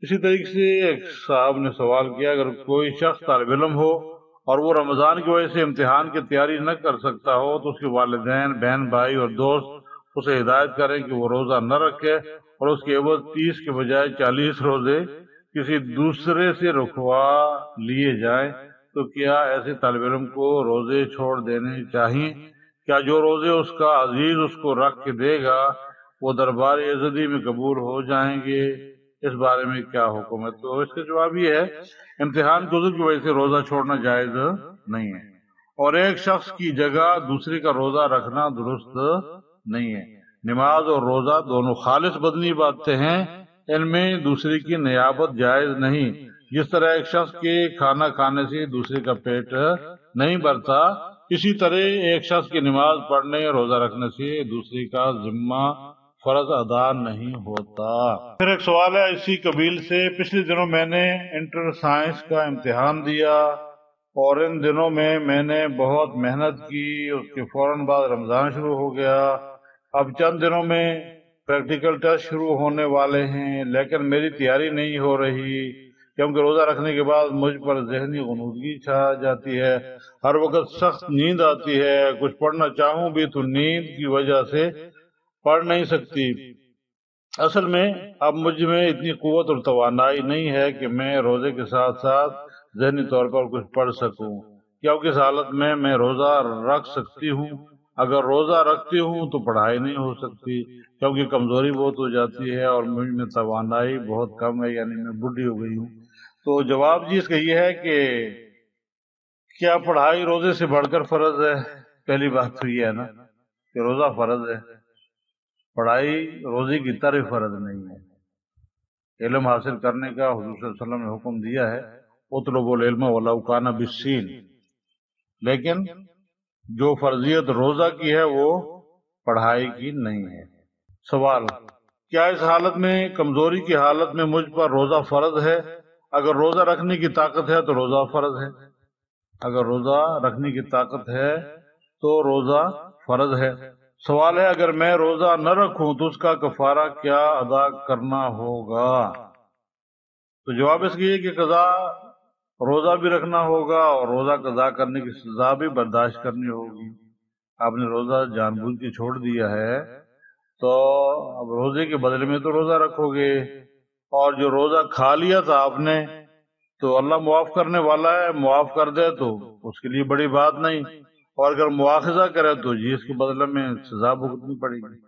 اسی طریقے سے ایک صاحب نے سوال کیا، اگر کوئی شخص طالب علم ہو اور وہ رمضان کی وجہ سے امتحان کی تیاری نہ کر سکتا ہو تو اس کے والدین، بہن بھائی اور دوست اسے ہدایت کریں کہ وہ روزہ نہ رکھے اور اس کے عوض 30 کے بجائے 40 روزے کسی دوسرے سے رکھوا لیے جائیں، تو کیا ایسے طالب علم کو روزے چھوڑ دینے چاہیے؟ کیا جو روزے اس کا عزیز اس کو رکھ کے دے گا وہ دربار یزدی میں قبول ہو جائیں گے؟ اس بارے میں کیا حکم ہے؟ تو اس کا جواب یہ ہے، امتحان کی عذر کی وجہ سے روزہ چھوڑنا جائز نہیں ہے، اور ایک شخص کی جگہ دوسرے کا روزہ رکھنا درست نہیں ہے۔ نماز اور روزہ دونوں خالص بدنی باتیں ہیں، ان میں دوسرے کی نیابت جائز نہیں۔ جس طرح ایک شخص کے کھانا کھانے سے دوسرے کا پیٹ نہیں بھرتا، اسی طرح ایک شخص کی نماز پڑھنے روزہ رکھنے سے دوسرے کا ذمہ فرض ادا نہیں ہوتا۔ پھر ایک سوال ہے اسی قبیل سے، پچھلے دنوں میں نے انٹر سائنس کا امتحان دیا اور ان دنوں میں نے بہت محنت کی، اس کے فوراً بعد رمضان شروع ہو گیا۔ اب چند دنوں میں پریکٹیکل ٹیسٹ شروع ہونے والے ہیں، لیکن میری تیاری نہیں ہو رہی کیونکہ روزہ رکھنے کے بعد مجھ پر ذہنی غنودگی چھا جاتی ہے، ہر وقت سخت نیند آتی ہے، کچھ پڑھنا چاہوں بھی تو نیند کی وجہ سے پڑھ نہیں سکتی۔ اصل میں اب مجھ میں اتنی قوت اور توانائی نہیں ہے کہ میں روزے کے ساتھ ساتھ ذہنی طور پر کچھ پڑھ سکوں۔ کیا کس حالت میں روزہ رکھ سکتی ہوں؟ اگر روزہ رکھتی ہوں تو پڑھائی نہیں ہو سکتی کیونکہ کمزوری بہت ہو جاتی ہے اور مجھ میں توانائی بہت کم ہے، یعنی میں بوڑھی ہو گئی ہوں۔ تو جواب جی اس کا یہ ہے کہ کیا پڑھائی روزے سے بڑھ کر فرض ہے؟ پہلی بات تو یہ ہے نا کہ روزہ فرض ہے، پڑھائی روزے کی طرح فرض نہیں ہے۔ علم حاصل کرنے کا حضور صلی اللہ علیہ وسلم نے حکم دیا ہے، اطلبوا العلم ولو کان بالسین، لیکن جو فرضیت روزہ کی ہے وہ پڑھائی کی نہیں ہے۔ سوال، کیا اس حالت میں کمزوری کی حالت میں مجھ پر روزہ فرض ہے؟ اگر روزہ رکھنے کی طاقت ہے تو روزہ فرض ہے، اگر روزہ رکھنے کی طاقت ہے تو روزہ فرض ہے۔ سوال ہے، اگر میں روزہ نہ رکھوں تو اس کا کفارہ کیا ادا کرنا ہوگا؟ تو جواب اس کی ہے کہ قضا روزہ بھی رکھنا ہوگا اور روزہ قضا کرنے کی سزا بھی برداشت کرنی ہوگی۔ آپ نے روزہ جان بوجھ کے چھوڑ دیا ہے تو اب روزے کے بدلے میں تو روزہ رکھو گے، اور جو روزہ کھا لیا تھا آپ نے تو اللہ معاف کرنے والا ہے، معاف کر دے تو اس کے لیے بڑی بات نہیں، اور اگر مواخذہ کرے تو جی اس کے بدلے میں سزا بھگتنی پڑے گی۔